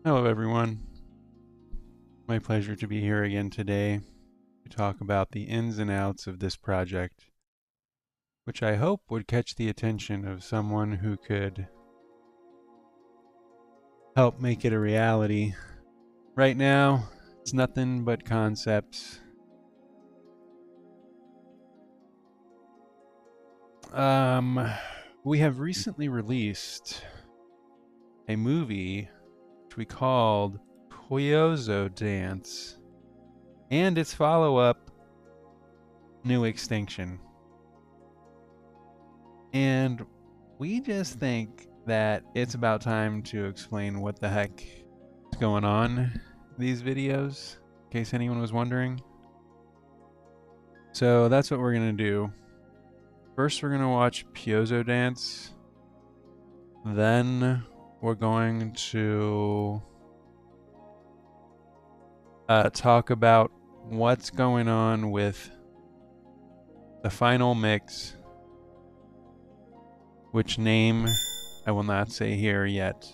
Hello everyone. My pleasure to be here again today to talk about the ins and outs of this project, which I hope would catch the attention of someone who could help make it a reality. Right now, it's nothing but concepts. We have recently released a movie which we called Poyozo Dance and its follow-up, New Extinction. And we just think that it's about time to explain what the heck is going on in these videos, in case anyone was wondering. So that's what we're going to do. First, we're going to watch Poyozo Dance. Then we're going to talk about what's going on with the final mix, which name I will not say here yet.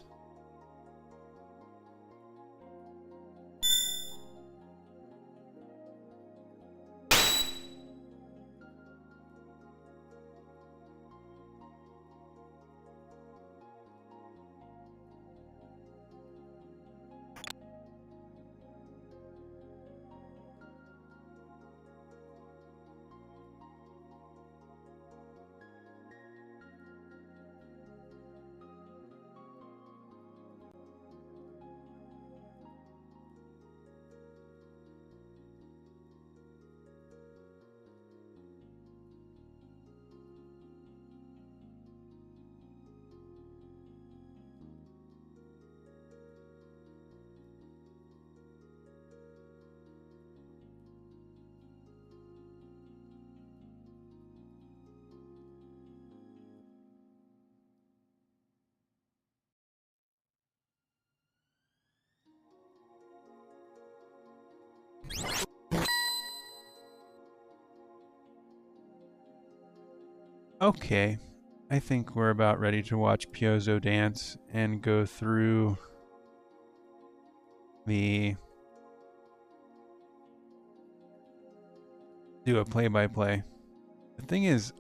Okay, I think we're about ready to watch Poyozo Dance and go through do a play-by-play. The thing is,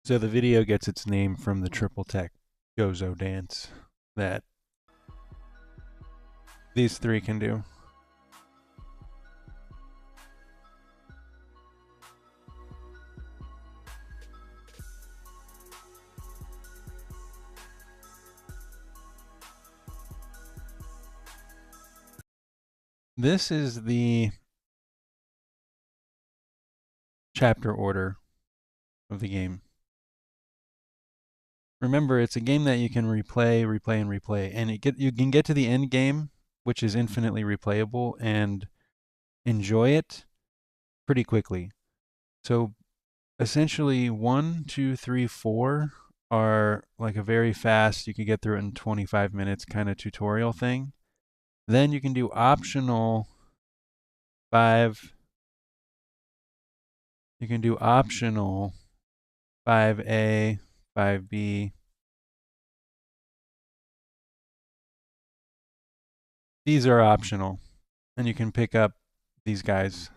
so the video gets its name from the triple tech Poyozo dance that these three can do. This is the chapter order of the game. Remember, it's a game that you can replay, and replay, and you can get to the end game, which is infinitely replayable, and enjoy it pretty quickly. So essentially 1, 2, 3, 4 are like a very fast, you can get through it in 25 minutes kind of tutorial thing. Then you can do optional 5. You can do optional 5A, 5B. These are optional, and you can pick up these guys.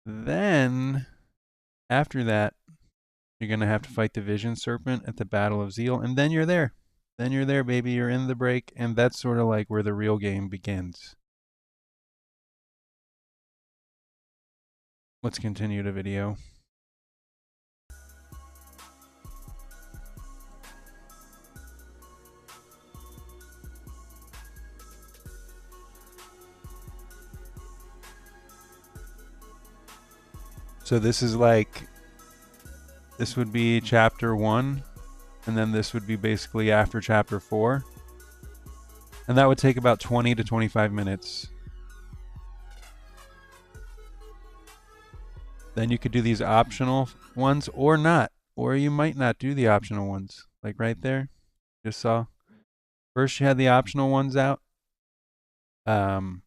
Then, after that, you're going to have to fight the Vision Serpent at the Battle of Zeal, and then you're there. Then you're there, baby. You're in the break, and that's sort of like where the real game begins. Let's continue the video. So this is like, this would be chapter 1, and then this would be basically after chapter 4. And that would take about 20 to 25 minutes. Then you could do these optional ones or not. Or you might not do the optional ones. Like right there. Just saw. First you had the optional ones out. And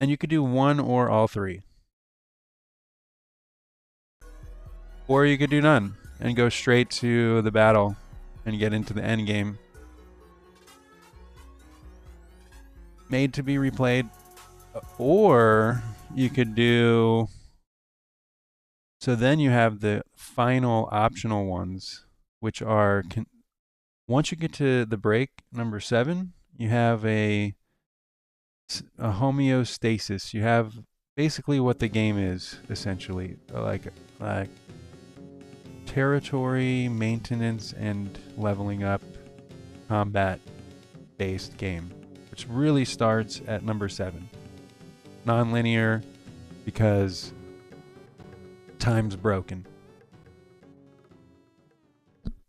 you could do one or all three. Or you could do none and go straight to the battle and get into the end game. Made to be replayed. Or you could do... So then you have the final optional ones, which are... Once you get to the break, number 7, you have a homeostasis. You have basically what the game is, essentially. Like territory, maintenance, and leveling up combat-based game, which really starts at number 7. Non-linear because time's broken.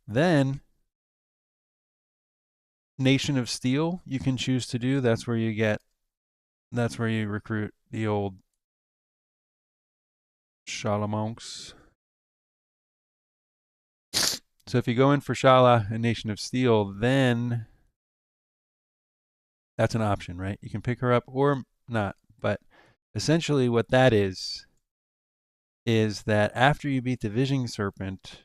Then Nation of Steel you can choose to do. That's where you recruit the old Shalamonks. So if you go in for Shala and Nation of Steel, then that's an option, right? You can pick her up or not. But essentially what that is that after you beat the Vision Serpent,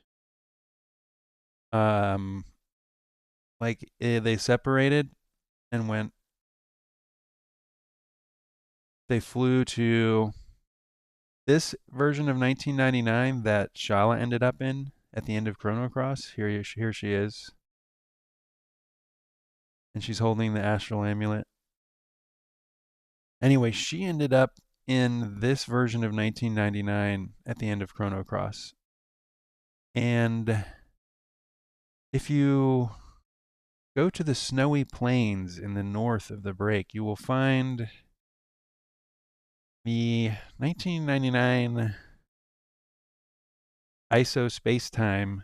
they separated and they flew to this version of 1999 that Shala ended up in at the end of Chrono Cross. Here she is. And she's holding the astral amulet. Anyway, she ended up in this version of 1999 at the end of Chrono Cross. And if you go to the snowy plains in the north of the break, you will find the 1999 ISO space-time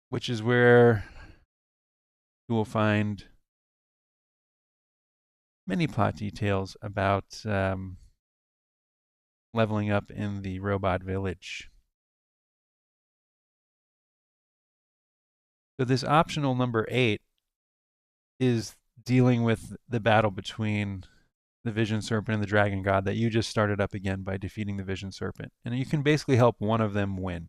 which is where you will find many plot details about leveling up in the robot village. So this optional number 8 is dealing with the battle between the Vision Serpent and the Dragon God that you just started up again by defeating the Vision Serpent. And you can basically help one of them win.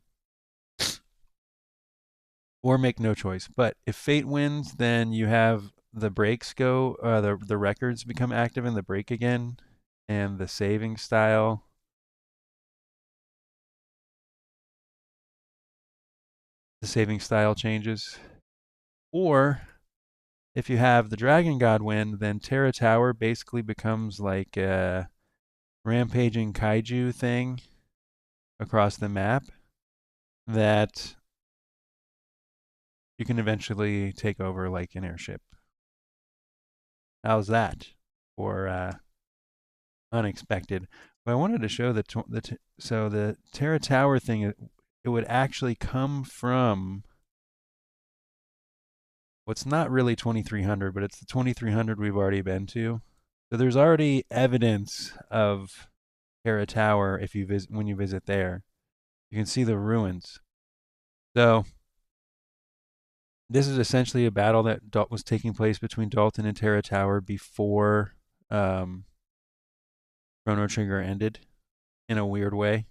Or make no choice. But if Fate wins, then you have the breaks go, the records become active in the break again, and the saving style changes. Or if you have the Dragon God win, then Terra Tower basically becomes like a rampaging kaiju thing across the map that you can eventually take over like an airship. How's that for unexpected? But I wanted to show so the Terra Tower thing, it would actually come from what's not really 2300, but it's the 2300 we've already been to. So there's already evidence of Terra Tower if you when you visit there. You can see the ruins. So this is essentially a battle that was taking place between Dalton and Terra Tower before Chrono Trigger ended in a weird way,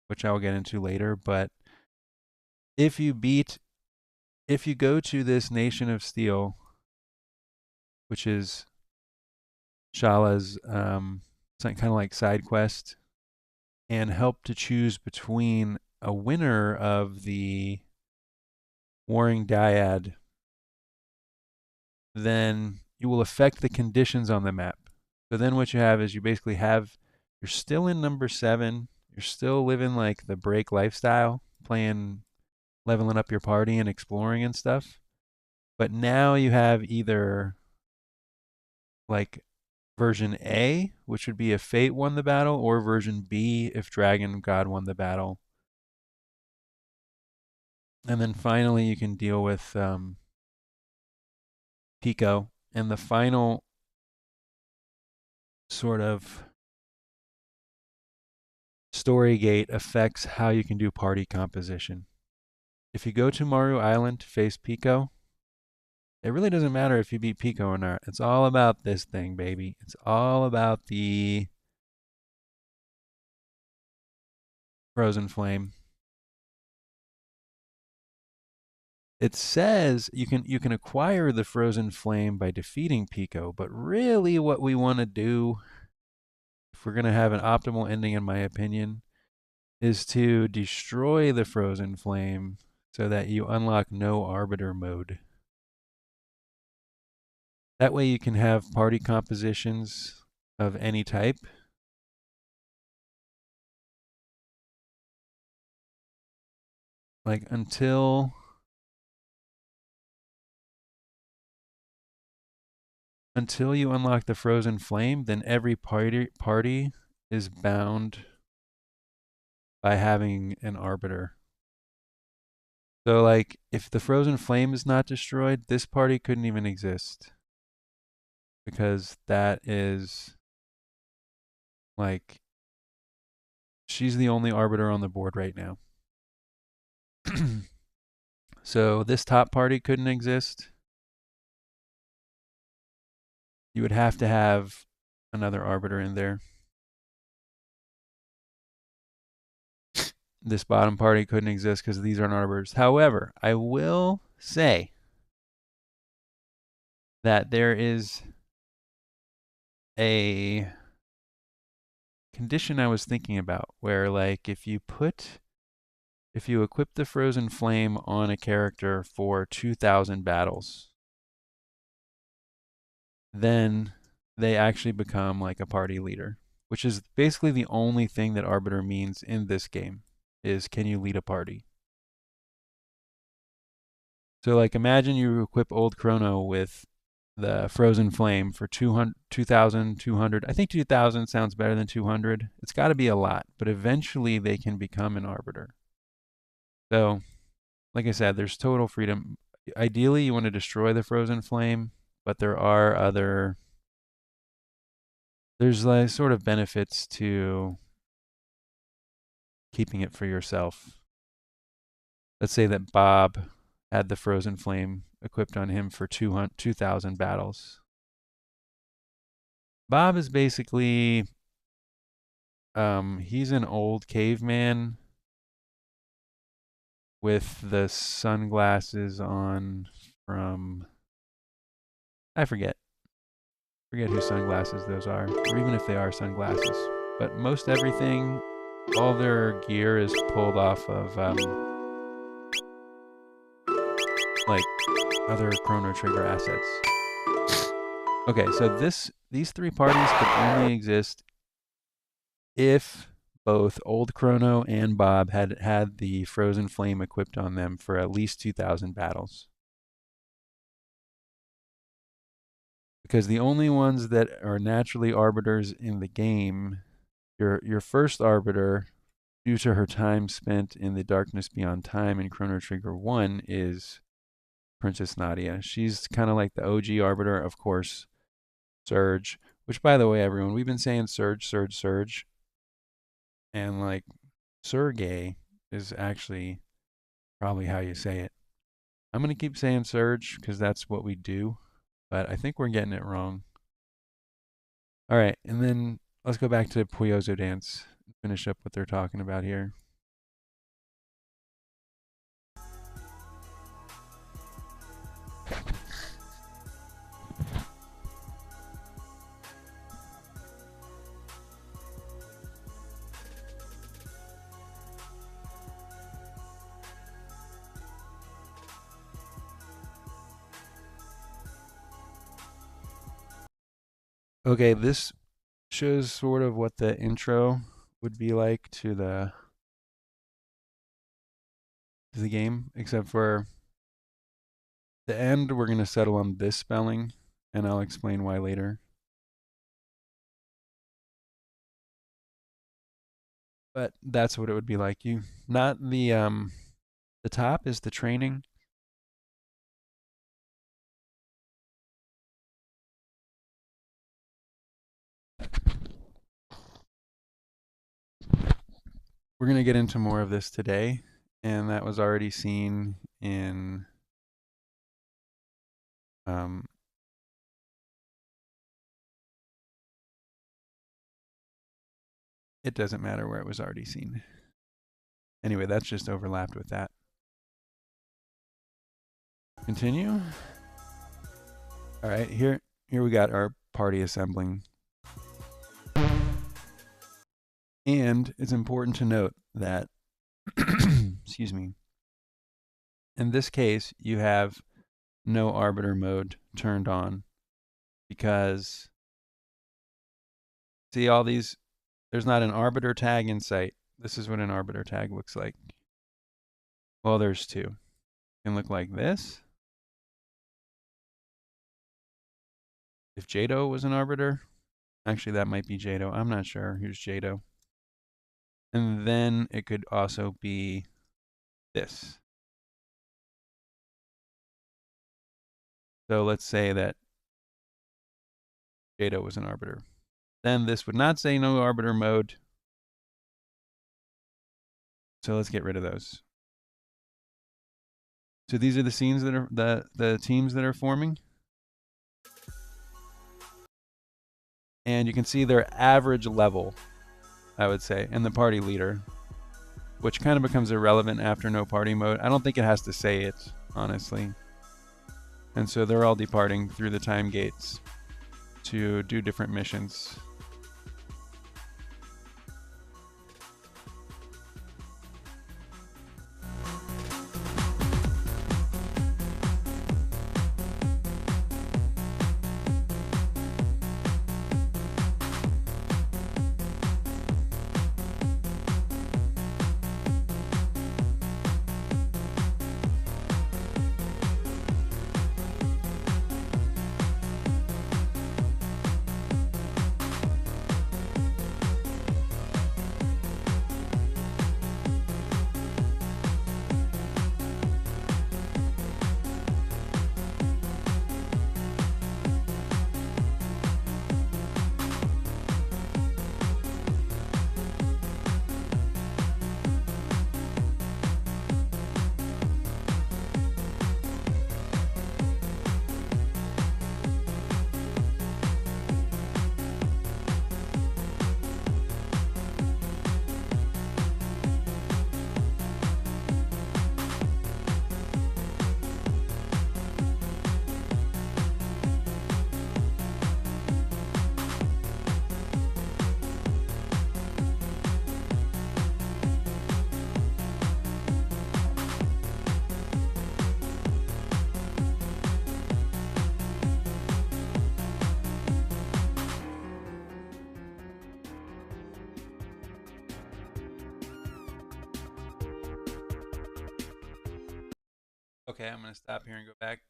which I'll get into later. But if you go to this Nation of Steel, which is Shala's kind of like side quest, and help to choose between a winner of the Warring Dyad, then you will affect the conditions on the map. So then what you have is you're still in number 7, you're still living like the break lifestyle, leveling up your party and exploring and stuff. But now you have either like version A, which would be if Fate won the battle, or version B if Dragon God won the battle. And then finally you can deal with Pico. And the final sort of story gate affects how you can do party composition. If you go to Maru Island to face Pico, it really doesn't matter if you beat Pico or not. It's all about this thing, baby. It's all about the Frozen Flame. It says you can acquire the Frozen Flame by defeating Pico, but really what we want to do, if we're going to have an optimal ending in my opinion, is to destroy the Frozen Flame so that you unlock no Arbiter mode. That way you can have party compositions of any type. Like until you unlock the Frozen Flame, then every party is bound by having an Arbiter. So like if the Frozen Flame is not destroyed, this party couldn't even exist. Because that is like she's the only Arbiter on the board right now. So this top party couldn't exist. You would have to have another Arbiter in there. This bottom party couldn't exist because these aren't Arbiters. However, I will say that there is a condition I was thinking about where like if you equip the Frozen Flame on a character for 2,000 battles, then they actually become like a party leader, which is basically the only thing that Arbiter means in this game, is can you lead a party? So like imagine you equip old Chrono with the Frozen Flame for 2,200. I think 2,000 sounds better than 200. It's got to be a lot, but eventually they can become an Arbiter. So, like I said, there's total freedom. Ideally, you want to destroy the Frozen Flame, but there's like sort of benefits to keeping it for yourself. Let's say that Bob had the Frozen Flame equipped on him for 2,000 battles. Bob is basically, he's an old caveman with the sunglasses on from, I forget whose sunglasses those are, or even if they are sunglasses. But most everything, all their gear is pulled off of like other Chrono Trigger assets. Okay, so these three parties could only exist if both old Chrono and Bob had had the Frozen Flame equipped on them for at least 2,000 battles. Because the only ones that are naturally arbiters in the game, your first arbiter, due to her time spent in the Darkness Beyond Time in Chrono Trigger 1, is Princess Nadia. She's kind of like the OG arbiter, of course, Surge. Which, by the way, everyone, we've been saying Surge, Surge, Surge. And like Sergey is actually probably how you say it. I'm going to keep saying Surge because that's what we do, but I think we're getting it wrong. All right, and then let's go back to Poyozo Dance and finish up what they're talking about here. Okay, this shows sort of what the intro would be like to the game, except for the end. We're going to settle on this spelling, and I'll explain why later. But that's what it would be like. Not the top is the training. We're going to get into more of this today, and that was already seen in it doesn't matter where it was already seen. Anyway, that's just overlapped with that. Continue. All right, here we got our party assembling. And it's important to note that, excuse me, in this case, you have no arbiter mode turned on because, see all these, there's not an arbiter tag in sight. This is what an arbiter tag looks like. Well, there's two. It can look like this. If Jado was an arbiter, actually that might be Jado. I'm not sure. Here's Jado. And then it could also be this. So let's say that Jado was an arbiter. Then this would not say no arbiter mode. So let's get rid of those. So these are the scenes that are the teams that are forming. And you can see their average level, I would say, and the party leader, which kind of becomes irrelevant after no party mode. I don't think it has to say it, honestly. And so they're all departing through the time gates to do different missions. Okay, I'm going to stop here and go back.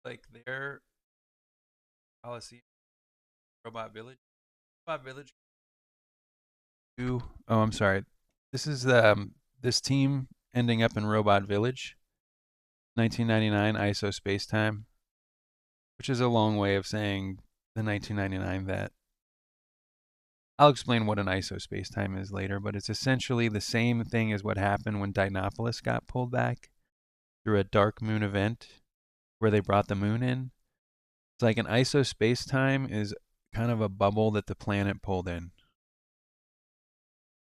Like their policy, Robot Village. Robot Village. Oh, I'm sorry. This is this team ending up in Robot Village, 1999 ISO Spacetime, which is a long way of saying the 1999 that. I'll explain what an ISO spacetime is later, but it's essentially the same thing as what happened when Dinopolis got pulled back through a dark moon event where they brought the moon in. It's like an ISO spacetime is kind of a bubble that the planet pulled in.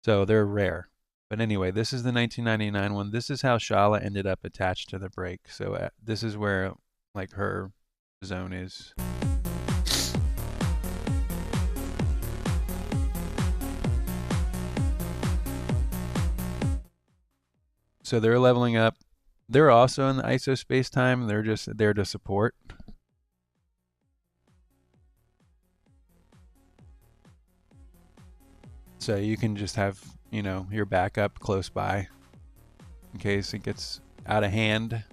So they're rare. But anyway, this is the 1999 one. This is how Shala ended up attached to the break. So this is where like her zone is. So they're leveling up. They're also in the ISO spacetime. They're just there to support. So you can just have, you know, your backup close by in case it gets out of hand.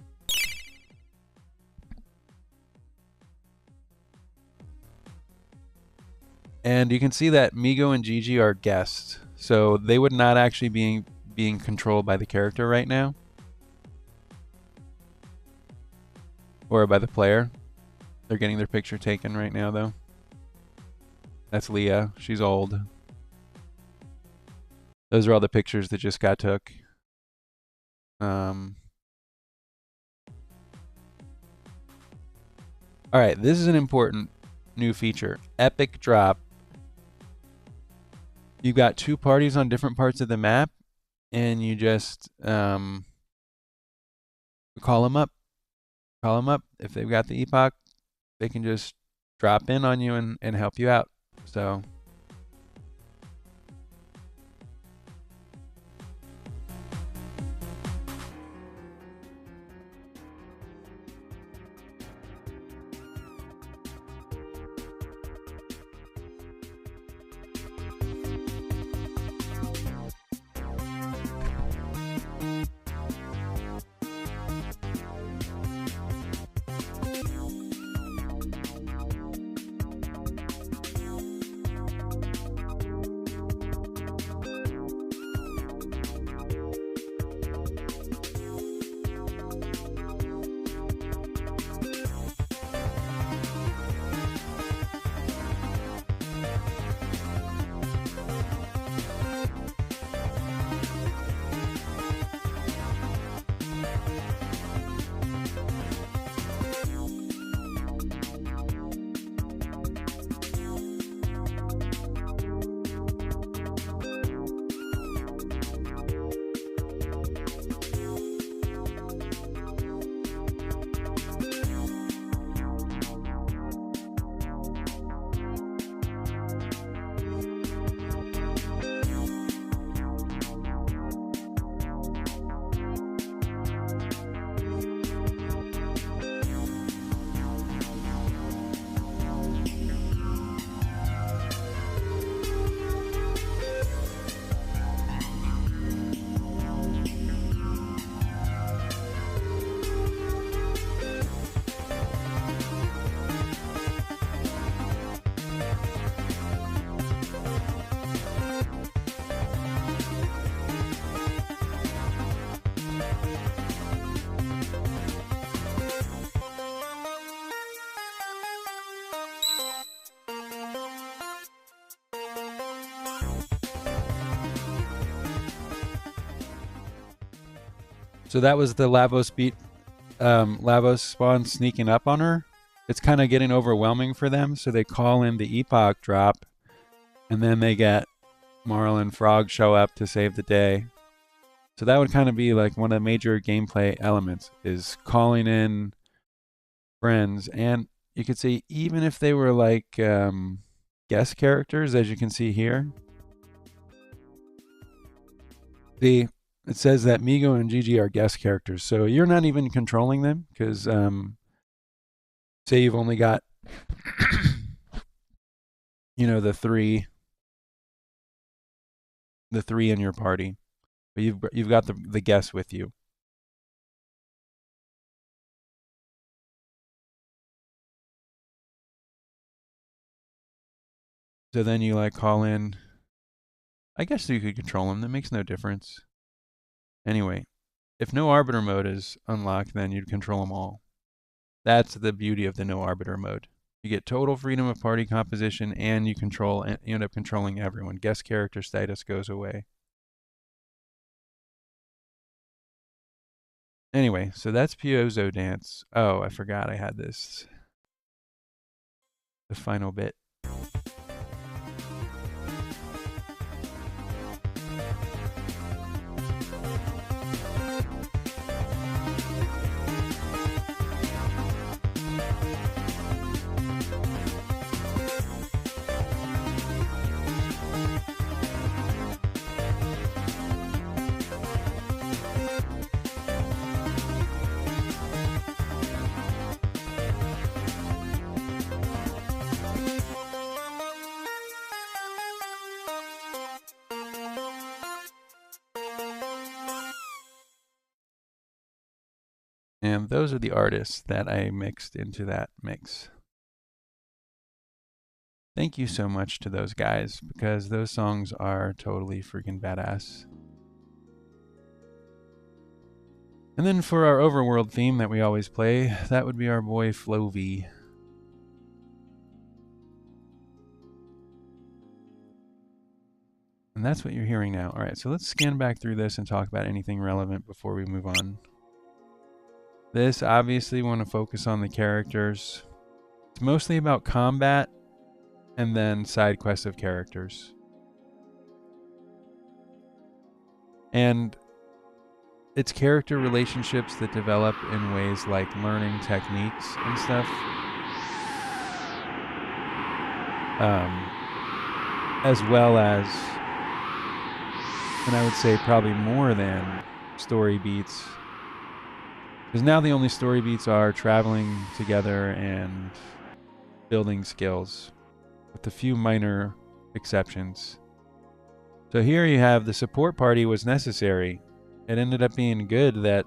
And you can see that Migo and Gigi are guests. So they would not actually be being controlled by the character right now. Or by the player. They're getting their picture taken right now, though. That's Leah. She's old. Those are all the pictures that just got took. All right, this is an important new feature. Epic drop. You've got two parties on different parts of the map, and you just call them up. Call them up. If they've got the epoch, they can just drop in on you and help you out. So that was the Lavos beat. Lavos spawn sneaking up on her. It's kind of getting overwhelming for them, so they call in the epoch drop, and then they get Marl and Frog show up to save the day. So that would kind of be like one of the major gameplay elements, is calling in friends. And you could see, even if they were like guest characters, as you can see here. See, it says that Migo and Gigi are guest characters, so you're not even controlling them, because say you've only got the three in your party, but you've got the guests with you. So then you like call in. I guess you could control them. That makes no difference. Anyway, if no arbiter mode is unlocked, then you'd control them all. That's the beauty of the no arbiter mode. You get total freedom of party composition, and you end up controlling everyone. Guest character status goes away. Anyway, so that's Poyozo dance. Oh, I forgot I had this. The final bit. And those are the artists that I mixed into that mix. Thank you so much to those guys, because those songs are totally freaking badass. And then for our overworld theme that we always play, that would be our boy Flovey. And that's what you're hearing now. All right, so let's scan back through this and talk about anything relevant before we move on. This, obviously, want to focus on the characters. It's mostly about combat and then side quests of characters. And it's character relationships that develop in ways like learning techniques and stuff. As well as, and I would say probably more than, story beats. Because now the only story beats are traveling together and building skills, with a few minor exceptions. So here you have the support party was necessary. It ended up being good that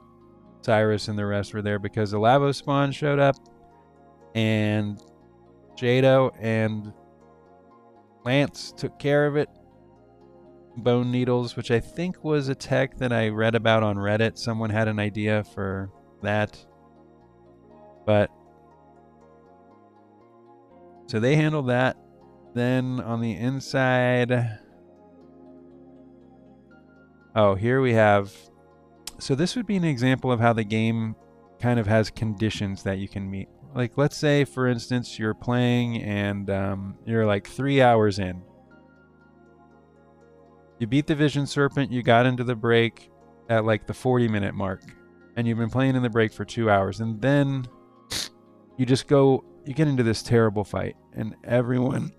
Cyrus and the rest were there because the Lavos spawn showed up, and Jado and Lance took care of it. Bone needles, which I think was a tech that I read about on Reddit. Someone had an idea for that. But so they handled that. Then on the inside, oh, here we have, so this would be an example of how the game kind of has conditions that you can meet. Like, let's say, for instance, you're playing and you're like 3 hours in. You beat the Vision Serpent, you got into the break at like the 40-minute mark, and you've been playing in the break for 2 hours, and then you just go, you get into this terrible fight, and everyone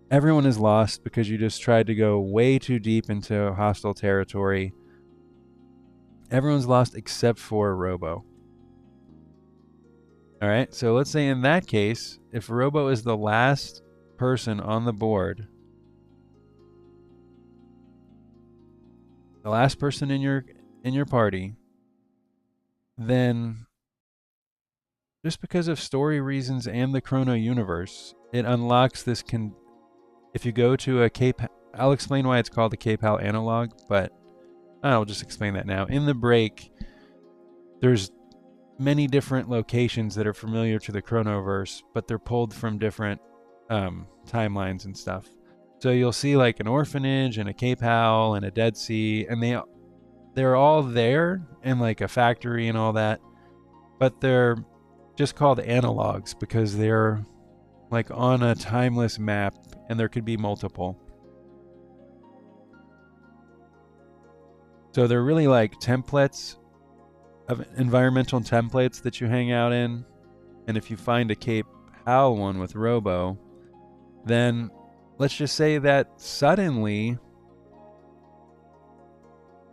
everyone is lost because you just tried to go way too deep into hostile territory. Everyone's lost except for Robo. All right, so let's say in that case, if Robo is the last person on the board, the last person in your party, then just because of story reasons and the Chrono universe, it unlocks this if you go to a I'll explain why it's called a KPAL analog, but I'll just explain that now. In the break, there's many different locations that are familiar to the Chronoverse, but they're pulled from different timelines and stuff. So you'll see like an orphanage and a KPAL and a Dead Sea, and they're all there, and like a factory and all that, but they're just called analogs because they're like on a timeless map, and there could be multiple. So they're really like templates of environmental templates that you hang out in. And if you find a Cape Hal one with Robo, then let's just say that suddenly,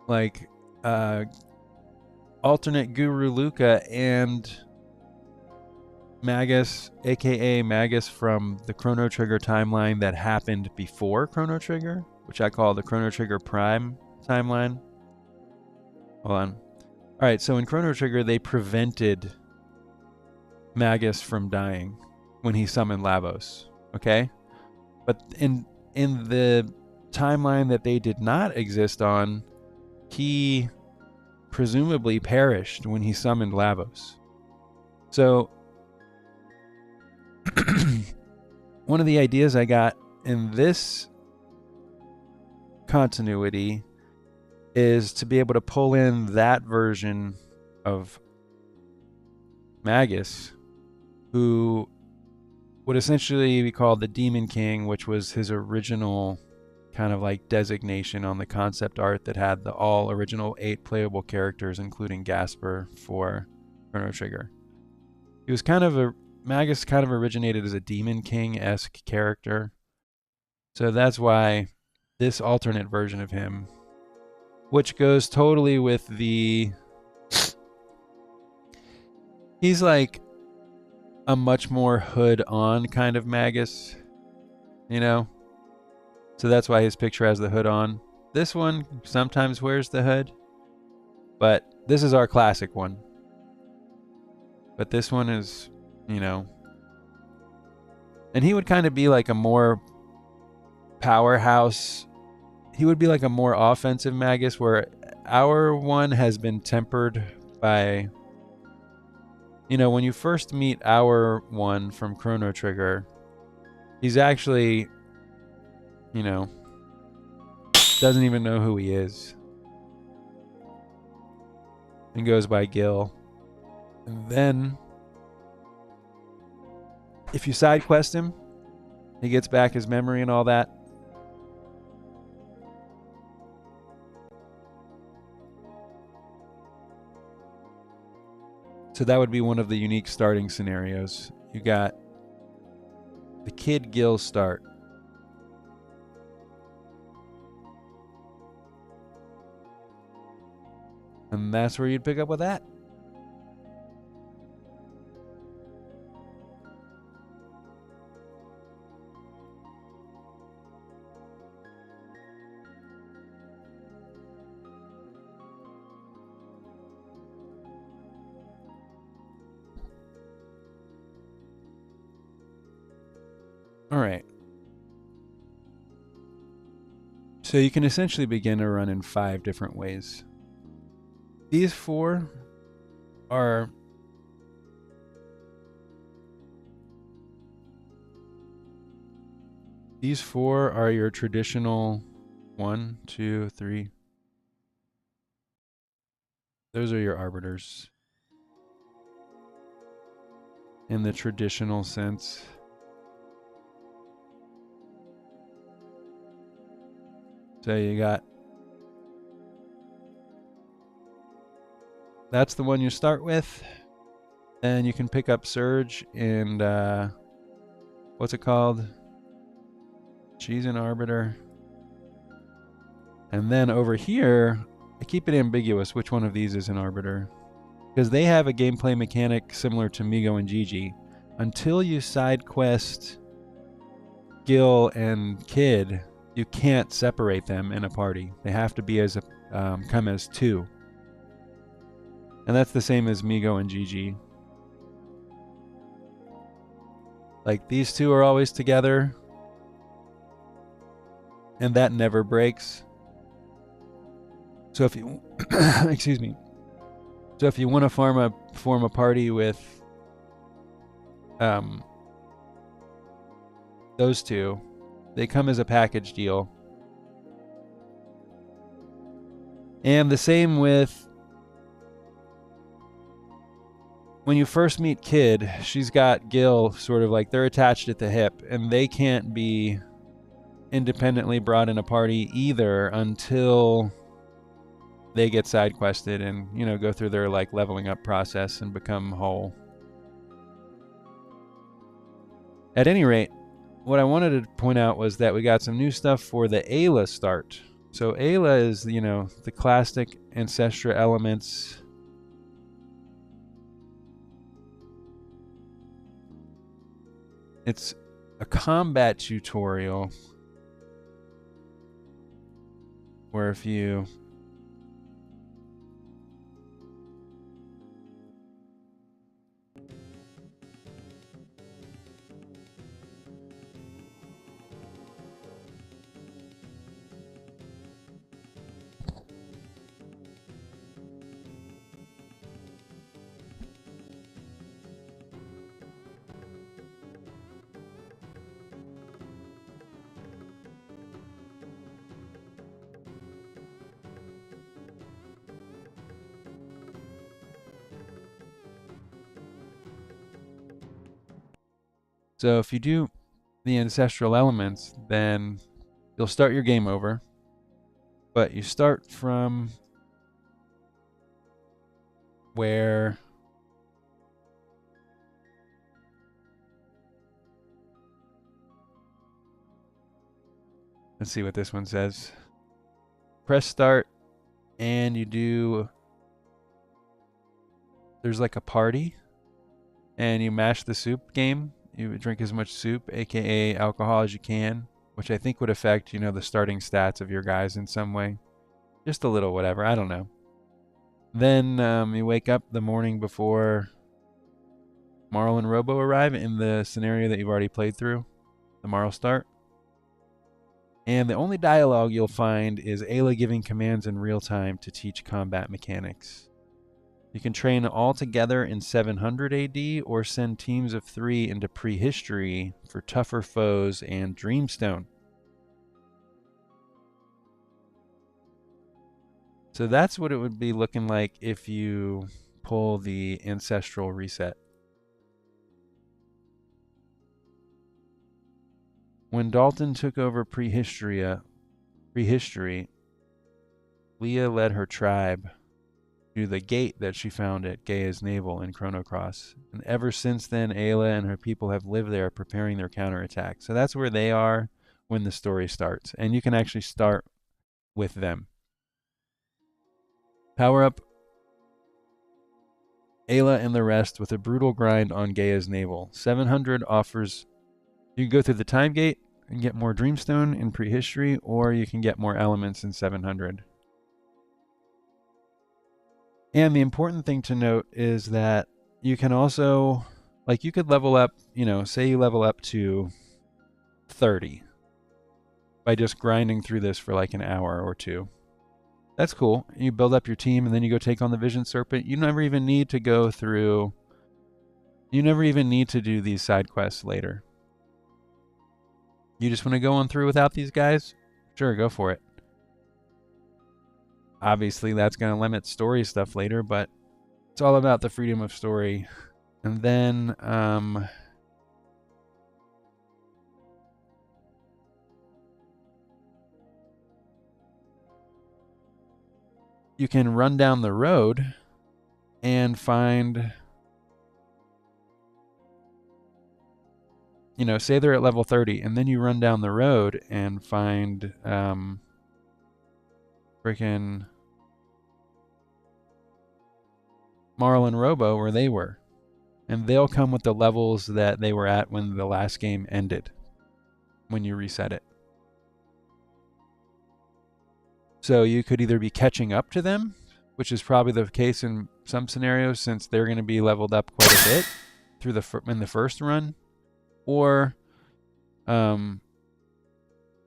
like, alternate Guru Luca and Magus, aka Magus from the Chrono Trigger timeline that happened before Chrono Trigger, which I call the Chrono Trigger Prime timeline. Hold on. All right, so in Chrono Trigger, they prevented Magus from dying when he summoned Lavos, okay? But in the timeline that they did not exist on, he presumably perished when he summoned Lavos. So one of the ideas I got in this continuity is to be able to pull in that version of Magus, who would essentially be called the Demon King, which was his original kind of like designation on the concept art that had the all original 8 playable characters, including Gasper for Chrono Trigger. He was Magus kind of originated as a Demon King-esque character. So that's why this alternate version of him, which goes totally with he's like a much more hood-on kind of Magus, you know? So that's why his picture has the hood on. This one sometimes wears the hood, but this is our classic one. But this one is, you know... And he would kind of be like a more powerhouse... He would be like a more offensive Magus, where our one has been tempered by, you know, when you first meet our one from Chrono Trigger, he's actually, you know, doesn't even know who he is and goes by Gil. And then if you side quest him, he gets back his memory and all that. So that would be one of the unique starting scenarios. You got the Kid Gil start. And that's where you'd pick up with that. All right. So you can essentially begin a run in 5 different ways. These 4 are your traditional 1, 2, 3. Those are your arbiters in the traditional sense. So you got, that's the one you start with. Then you can pick up Surge and what's it called? She's an arbiter. And then over here, I keep it ambiguous which one of these is an arbiter, because they have a gameplay mechanic similar to Migo and Gigi. Until you side quest Gil and Kid, you can't separate them in a party. They have to be as come as 2. And that's the same as Migo and Gigi. Like, these 2 are always together, and that never breaks. So if you excuse me. So if you want to form a party with those 2, they come as a package deal. And the same with when you first meet Kid, she's got Gil sort of like, they're attached at the hip, and they can't be independently brought in a party either until they get side quested and, you know, go through their like leveling up process and become whole. At any rate, what I wanted to point out was that we got some new stuff for the Ayla start. So Ayla is, you know, the classic Ancestral elements. It's a combat tutorial where if you So if you do the ancestral elements, then you'll start your game over, but you start from where let's see what this one says. Press start and you do, there's like a party and you mash the soup game. You drink as much soup, aka alcohol, as you can, which I think would affect, you know, the starting stats of your guys in some way. Just a little whatever, I don't know. Then you wake up the morning before Marl and Robo arrive in the scenario that you've already played through, the Marl start. And the only dialogue you'll find is Ayla giving commands in real time to teach combat mechanics. You can train all together in 700 AD or send teams of 3 into prehistory for tougher foes and Dreamstone. So that's what it would be looking like if you pull the Ancestral Reset. When Dalton took over prehistory, Leah led her tribe to the gate that she found at Gaia's navel in Chrono Cross. And ever since then, Ayla and her people have lived there preparing their counterattack. So that's where they are when the story starts. And you can actually start with them. Power up Ayla and the rest with a brutal grind on Gaia's navel. 700 offers... You can go through the time gate and get more Dreamstone in prehistory, or you can get more elements in 700. And the important thing to note is that you can also, like, you could level up, say you level up to 30 by just grinding through this for like an hour or two. That's cool. You build up your team and then you go take on the Vision Serpent. You never even need to do these side quests later. You just want to go on through without these guys? Sure, go for it. Obviously, that's going to limit story stuff later, but it's all about the freedom of story. And then, you can run down the road and find, say they're at level 30, and then you run down the road and find freaking Marl and Robo where they were. And they'll come with the levels that they were at when the last game ended, when you reset it. So you could either be catching up to them, which is probably the case in some scenarios since they're going to be leveled up quite a bit in the first run, or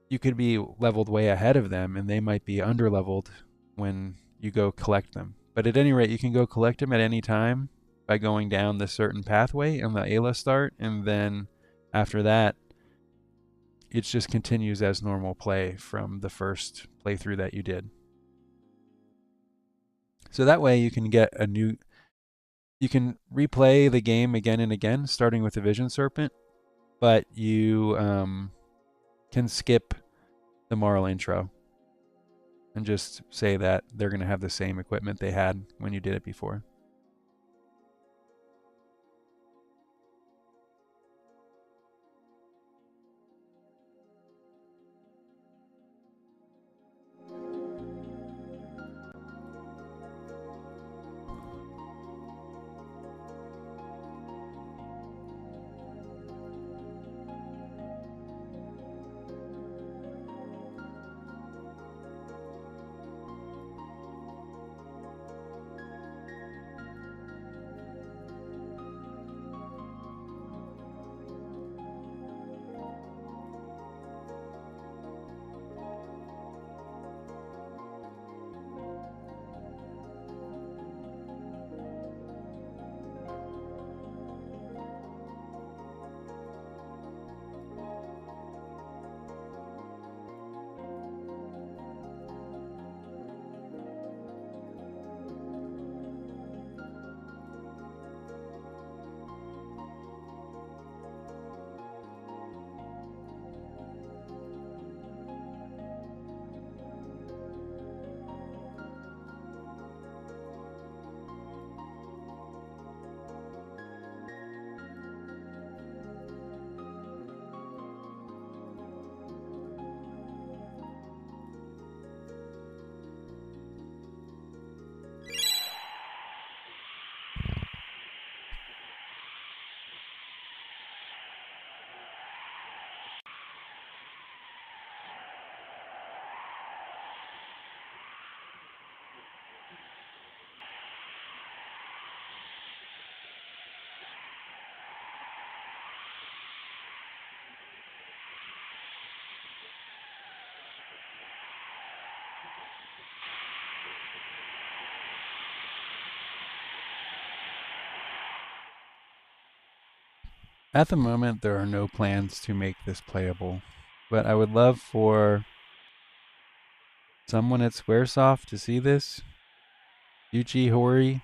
you could be leveled way ahead of them and they might be underleveled when you go collect them. But at any rate, you can go collect them at any time by going down this certain pathway in the Ayla start, and then after that, it just continues as normal play from the first playthrough that you did. So that way you can get you can replay the game again and again, starting with the Vision Serpent, but you can skip the Marl intro and just say that they're going to have the same equipment they had when you did it before. At the moment, there are no plans to make this playable, but I would love for someone at Squaresoft to see this. Yuji Horii.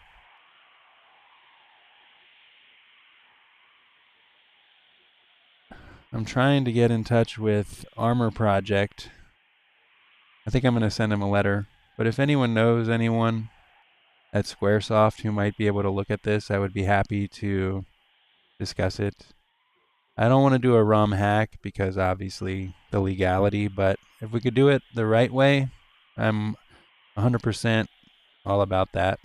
I'm trying to get in touch with Armor Project. I think I'm going to send him a letter. But if anyone knows anyone at Squaresoft who might be able to look at this, I would be happy to discuss it. I don't want to do a ROM hack because obviously the legality, but if we could do it the right way, I'm 100% all about that.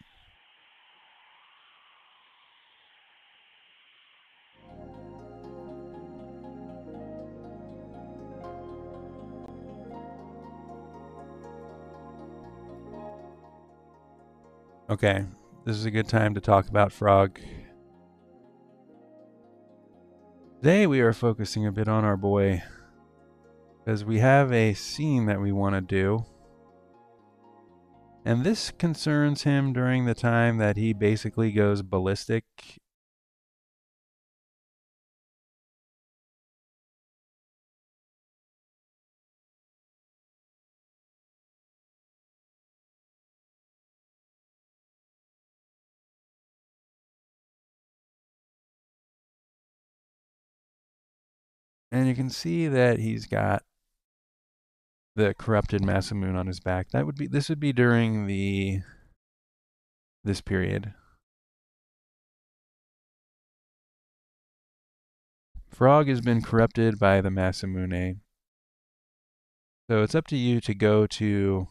Okay, this is a good time to talk about Frog. Today we are focusing a bit on our boy because we have a scene that we want to do. And this concerns him during the time that he basically goes ballistic. And you can see that he's got the corrupted Masamune on his back. This would be during this period. Frog has been corrupted by the Masamune. So it's up to you to go to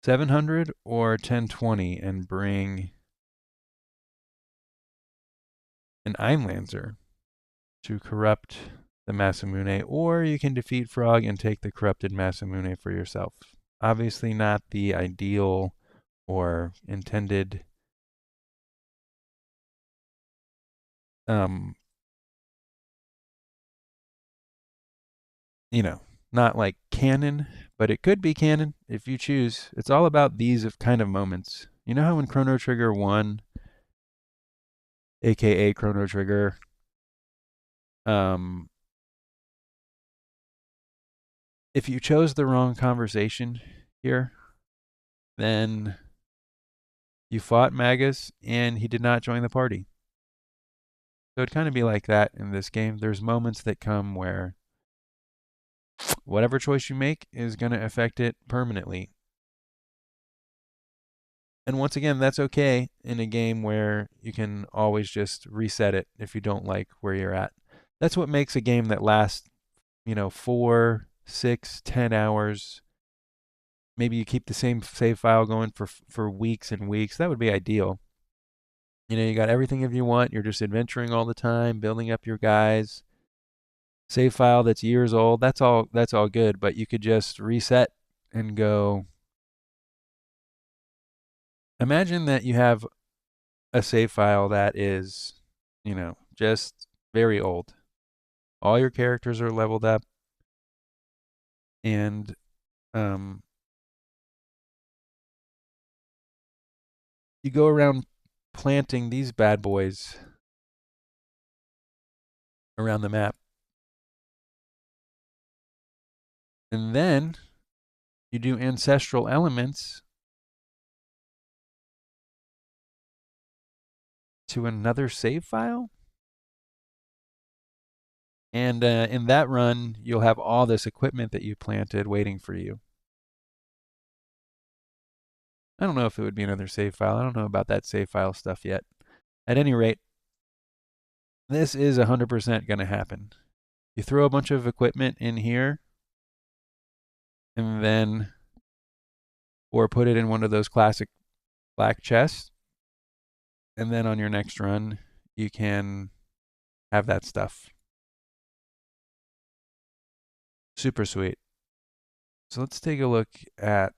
700 or 1020 and bring an Einlanzer to corrupt the Masamune, or you can defeat Frog and take the corrupted Masamune for yourself. Obviously not the ideal or intended you know, not like canon, but it could be canon if you choose. It's all about these kind of moments. You know how in Chrono Trigger 1, aka Chrono Trigger, um, if you chose the wrong conversation here, then you fought Magus and he did not join the party. So it'd kind of be like that in this game. There's moments that come where whatever choice you make is going to affect it permanently. And once again, that's okay in a game where you can always just reset it if you don't like where you're at. That's what makes a game that lasts, 4, 6, 10 hours. Maybe you keep the same save file going for weeks and weeks. That would be ideal. You got everything if you want. You're just adventuring all the time, building up your guys. Save file that's years old. That's all good, but you could just reset and go. Imagine that you have a save file that is, just very old. All your characters are leveled up, and you go around planting these bad boys around the map. And then you do ancestral elements to another save file. And in that run, you'll have all this equipment that you planted waiting for you. I don't know if it would be another save file. I don't know about that save file stuff yet. At any rate, this is 100% going to happen. You throw a bunch of equipment in here, and then, or put it in one of those classic black chests, and then on your next run, you can have that stuff. Super sweet. So let's take a look at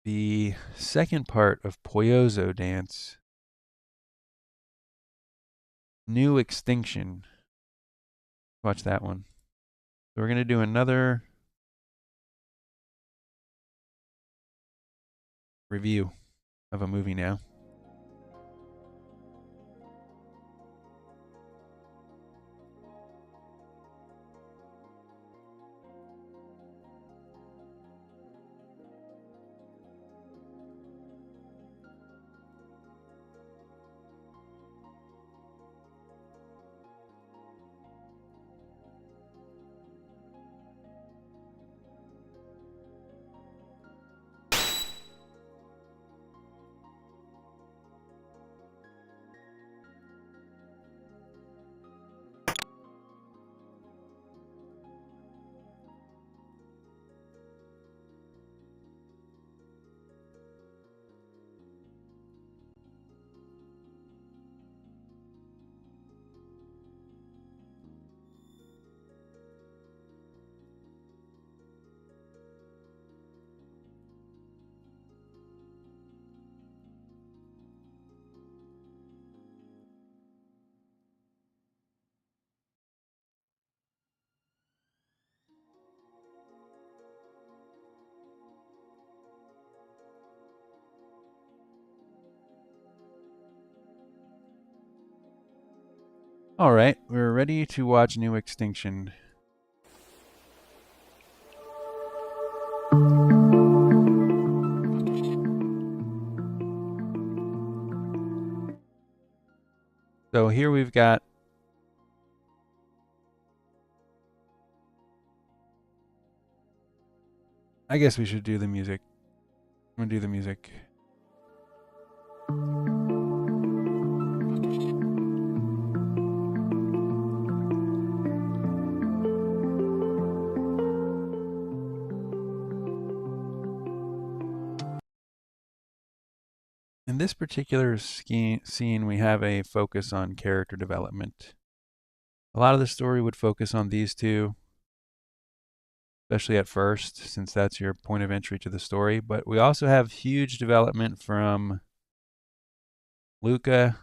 the second part of Poyozo Dance, New Extinction. Watch that one. So we're going to do another review of a movie now. All right, we're ready to watch New Extinction. So here we've got I guess we should do the music. I'm gonna do the music. In this particular scene, we have a focus on character development. A lot of the story would focus on these two, especially at first, since that's your point of entry to the story. But we also have huge development from Luca,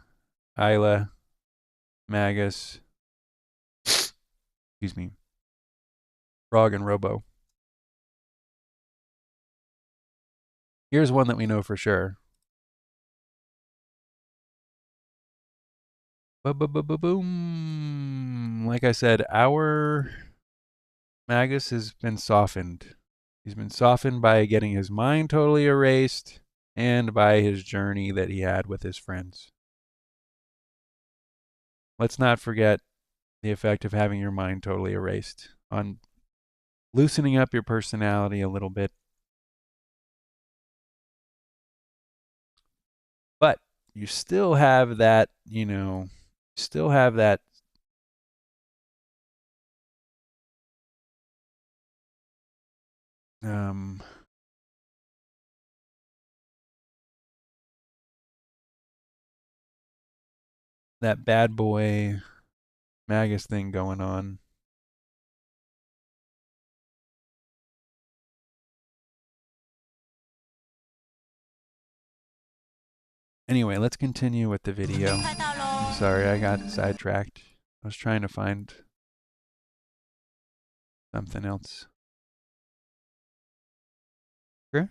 Isla, Magus, excuse me, Frog, and Robo. Here's one that we know for sure. Boom! Like I said, our Magus has been softened. He's been softened by getting his mind totally erased and by his journey that he had with his friends. Let's not forget the effect of having your mind totally erased on loosening up your personality a little bit. But you still have that, still have that that bad boy Magus thing going on. Anyway, let's continue with the video. I'm sorry, I got sidetracked. I was trying to find something else. Sure.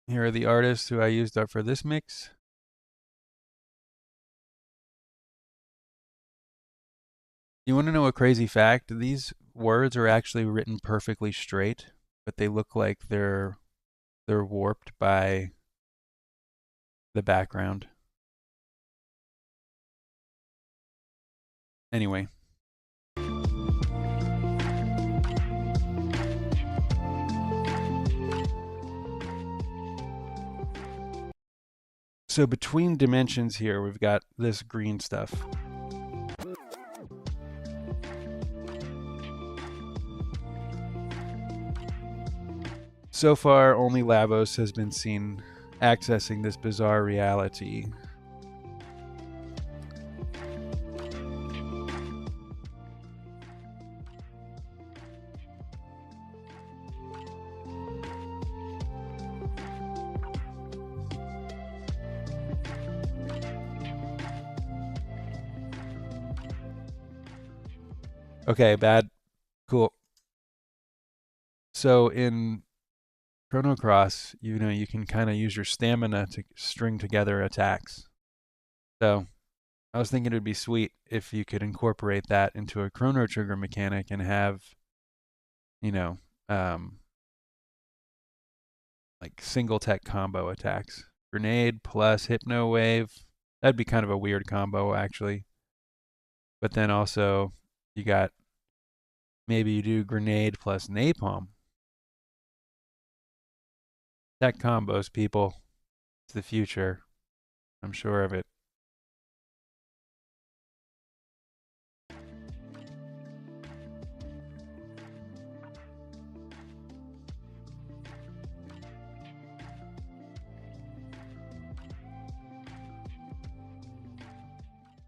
Here are the artists who I used up for this mix. You want to know a crazy fact? These words are actually written perfectly straight, but they look like they're warped by the background. Anyway. So between dimensions here, we've got this green stuff. So far, only Lavos has been seen accessing this bizarre reality. Okay, bad. Cool. So in Chrono Cross, you can kind of use your stamina to string together attacks. So I was thinking it would be sweet if you could incorporate that into a Chrono Trigger mechanic and have, like single tech combo attacks. Grenade plus Hypno Wave. That'd be kind of a weird combo, actually. But then also, maybe you do Grenade plus Napalm. Tech combos, people. It's the future. I'm sure of it.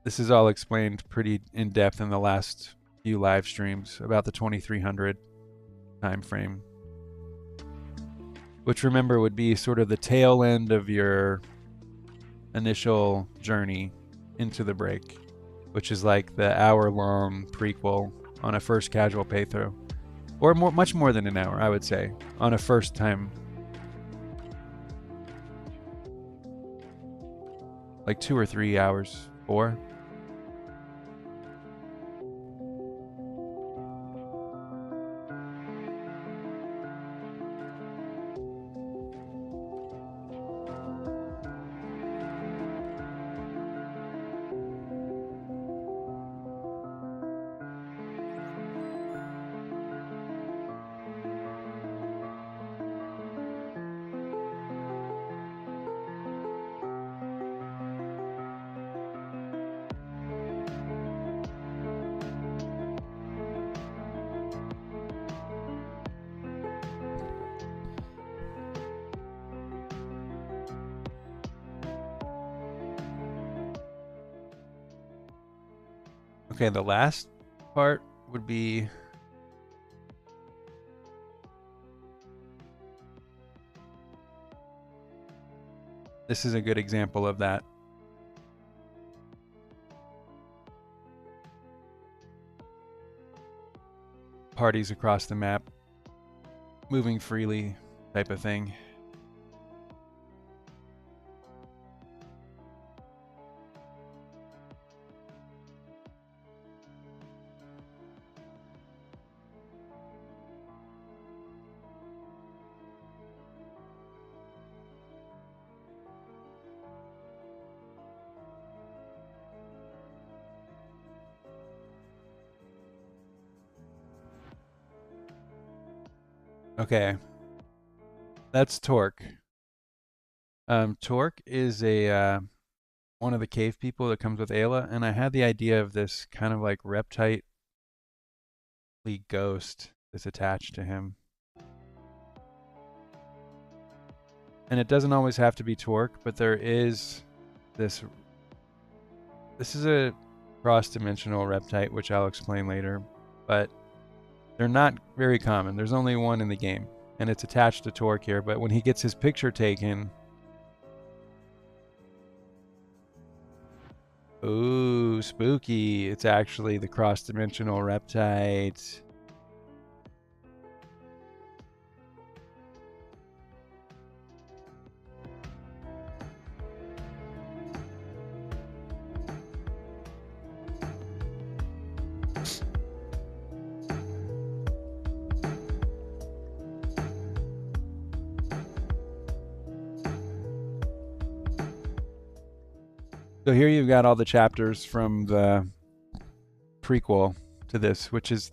This is all explained pretty in depth in the last few live streams about the 2300 time frame, which remember would be sort of the tail end of your initial journey into the break, which is like the hour-long prequel on a first casual playthrough, or much more than an hour, I would say, on a first time. Like 2 or 3 hours, 4. Okay, the last part would be this is a good example of that. Parties across the map, moving freely type of thing. Okay, that's Torque. Torque is a one of the cave people that comes with Ayla, and I had the idea of this kind of like reptile ghost that's attached to him. And it doesn't always have to be Torque, but there is this. This is a cross-dimensional reptile, which I'll explain later, but they're not very common. There's only one in the game, and it's attached to Torque here, but when he gets his picture taken... Ooh, spooky. It's actually the cross-dimensional reptite. So here you've got all the chapters from the prequel to this, which is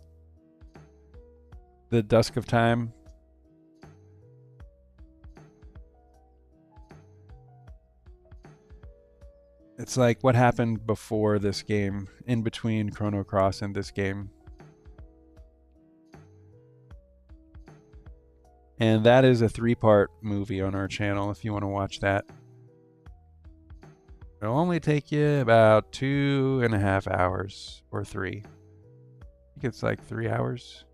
the Dusk of Time. It's like what happened before this game, in between Chrono Cross and this game. And that is a 3-part movie on our channel if you want to watch that. It'll only take you about 2.5 hours or 3. I think it's like 3 hours.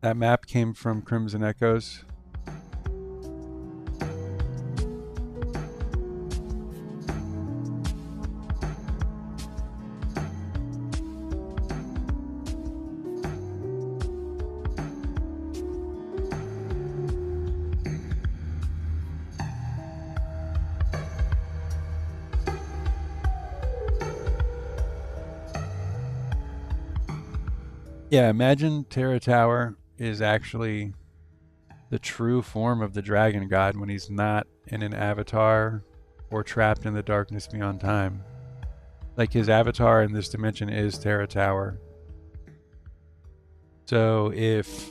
That map came from Crimson Echoes. Yeah, imagine Terra Tower is actually the true form of the dragon god when he's not in an avatar or trapped in the darkness beyond time. Like his avatar in this dimension is Terra Tower. So if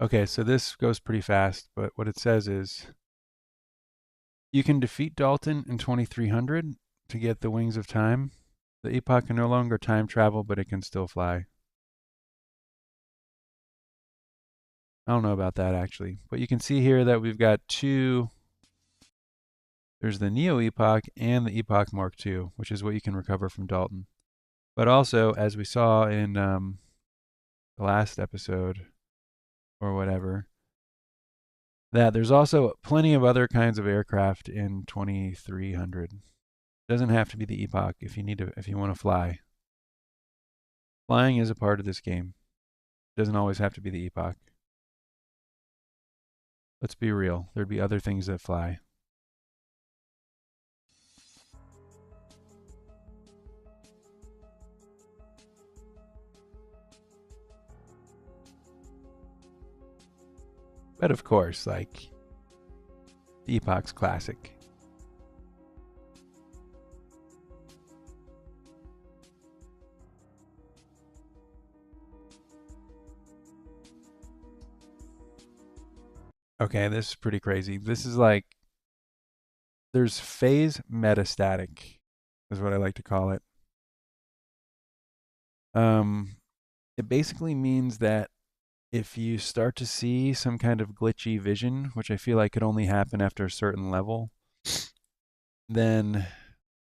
okay, so this goes pretty fast, but what it says is you can defeat Dalton in 2300 to get the Wings of Time. The epoch can no longer time travel, but it can still fly. I don't know about that actually, but you can see here that we've got two. There's the Neo Epoch and the Epoch Mark II, which is what you can recover from Dalton. But also, as we saw in the last episode or whatever, that there's also plenty of other kinds of aircraft in 2300. Doesn't have to be the Epoch if you want to fly. Flying is a part of this game. Doesn't always have to be the Epoch. Let's be real. There'd be other things that fly. But of course, like, the Epoch's classic. Okay, this is pretty crazy. This is like, there's phase metastatic, is what I like to call it. It basically means that if you start to see some kind of glitchy vision, which I feel like could only happen after a certain level, then,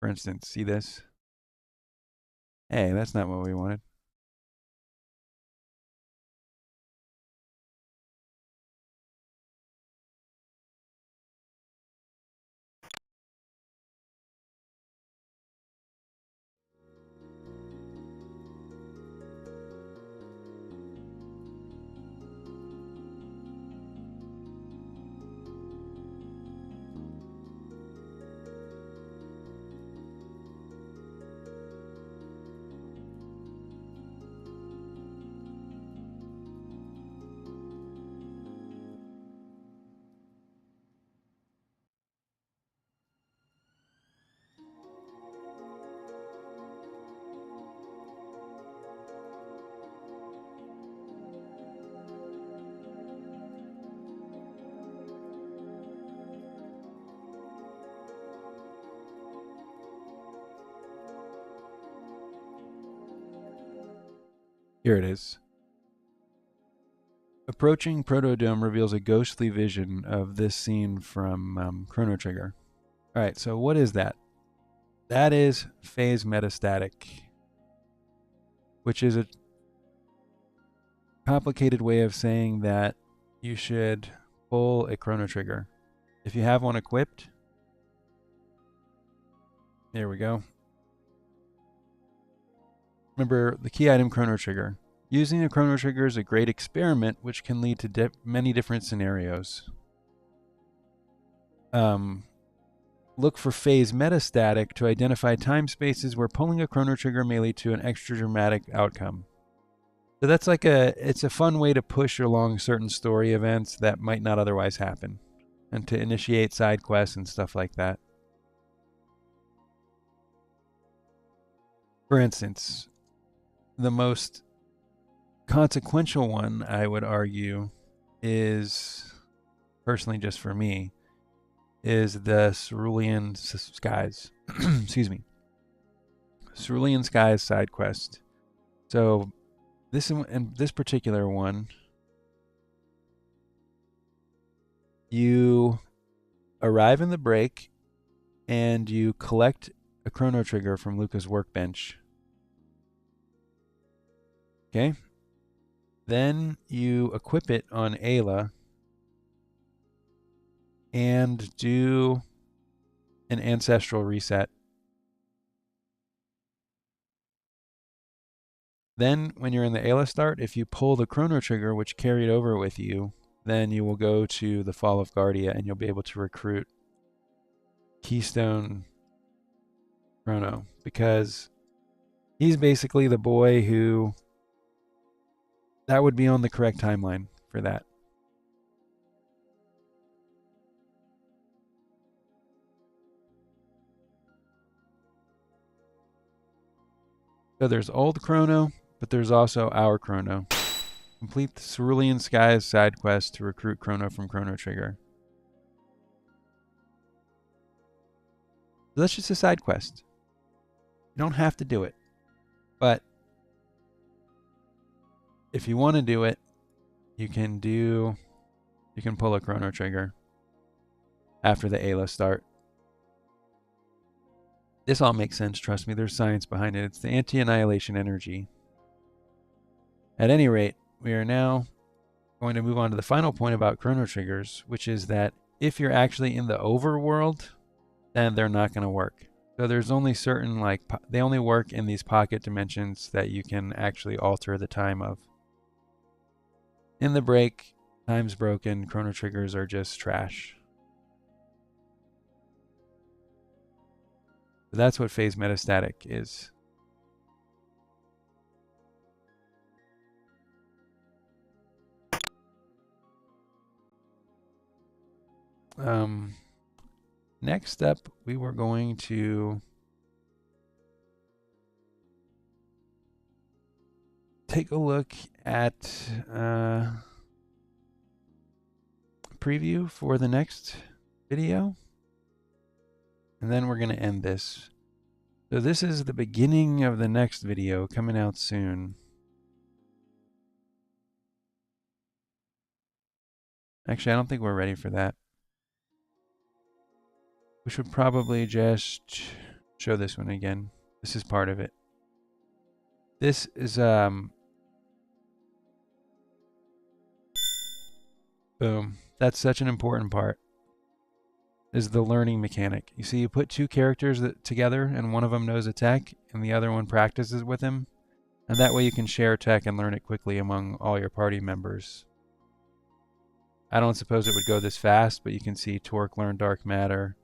for instance, see this? Hey, that's not what we wanted. Here it is. Approaching Protodome reveals a ghostly vision of this scene from Chrono Trigger. All right, so what is that? That is phase metastatic, which is a complicated way of saying that you should pull a Chrono Trigger. If you have one equipped, there we go. Remember the key item Chrono Trigger. Using a Chrono Trigger is a great experiment which can lead to many different scenarios. look for phase metastatic to identify time spaces where pulling a Chrono Trigger may lead to an extra dramatic outcome. So that's like it's a fun way to push along certain story events that might not otherwise happen, and to initiate side quests and stuff like that. For instance, the most consequential one, I would argue, is, personally just for me, is the Cerulean Skies. Excuse me. Cerulean Skies side quest. So this particular one, you arrive in the break and you collect a Chrono Trigger from Luca's workbench. Okay? Then you equip it on Ayla and do an ancestral reset. Then, when you're in the Ayla start, if you pull the Chrono Trigger, which carried over with you, then you will go to the Fall of Guardia and you'll be able to recruit Keystone Chrono, because he's basically the boy who, that would be on the correct timeline for that. So there's old Chrono, but there's also our Chrono. Complete the Cerulean Skies side quest to recruit Chrono from Chrono Trigger. So that's just a side quest. You don't have to do it. But if you want to do it, you can pull a Chrono Trigger after the Ayla start. This all makes sense, trust me, there's science behind it. It's the anti-annihilation energy. At any rate, we are now going to move on to the final point about Chrono Triggers, which is that if you're actually in the overworld, then they're not going to work. So there's only certain, they only work in these pocket dimensions that you can actually alter the time of. In the break, time's broken, Chrono Triggers are just trash. So that's what phase metastatic is. Next up, we were going to take a look at preview for the next video, and then we're going to end this. So this is the beginning of the next video coming out soon. Actually, I don't think we're ready for that. We should probably just show this one again. This is part of it. This is boom. That's such an important part. Is the learning mechanic. You see, you put two characters together and one of them knows a tech and the other one practices with him. And that way you can share tech and learn it quickly among all your party members. I don't suppose it would go this fast, but you can see Torque learn Dark Matter.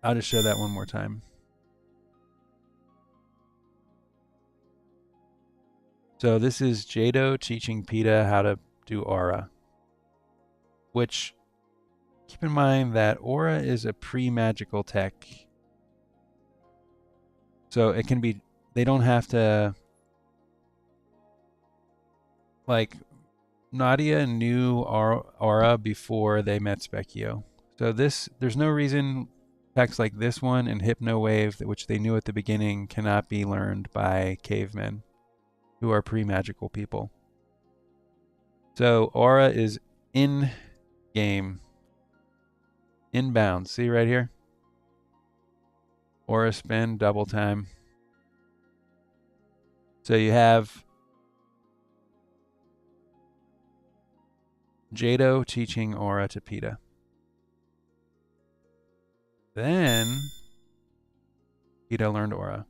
I'll just show that one more time. So this is Jado teaching Peta how to do Aura. Which, keep in mind that Aura is a pre-magical tech. So it can be, they don't have to, like, Nadia knew Aura before they met Specchio. So there's no reason techs like this one and Hypno Wave, which they knew at the beginning, cannot be learned by cavemen who are pre-magical people. So Aura is in game, inbound. See right here? Aura spin, double time. So you have Jado teaching Aura to Peta. Then Peta learned Aura.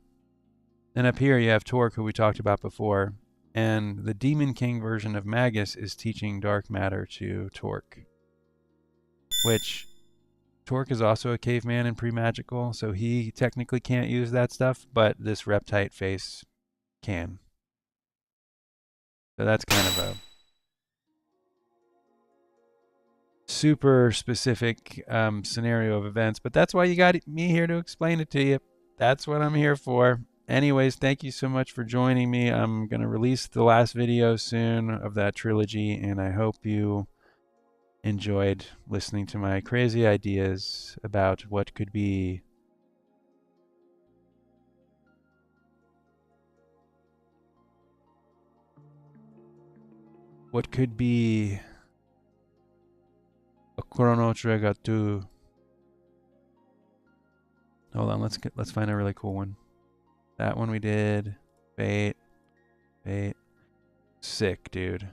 Then up here you have Torque, who we talked about before, and the Demon King version of Magus is teaching dark matter to Torque, which Torque is also a caveman and pre-magical, so he technically can't use that stuff, but this Reptite face can. So that's kind of a super specific scenario of events, but that's why you got me here to explain it to you. That's what I'm here for. Anyways, thank you so much for joining me. I'm going to release the last video soon of that trilogy, and I hope you enjoyed listening to my crazy ideas about what could be a Chrono Trigger 2. Hold on, let's find a really cool one. That one we did. Fate. Sick, dude.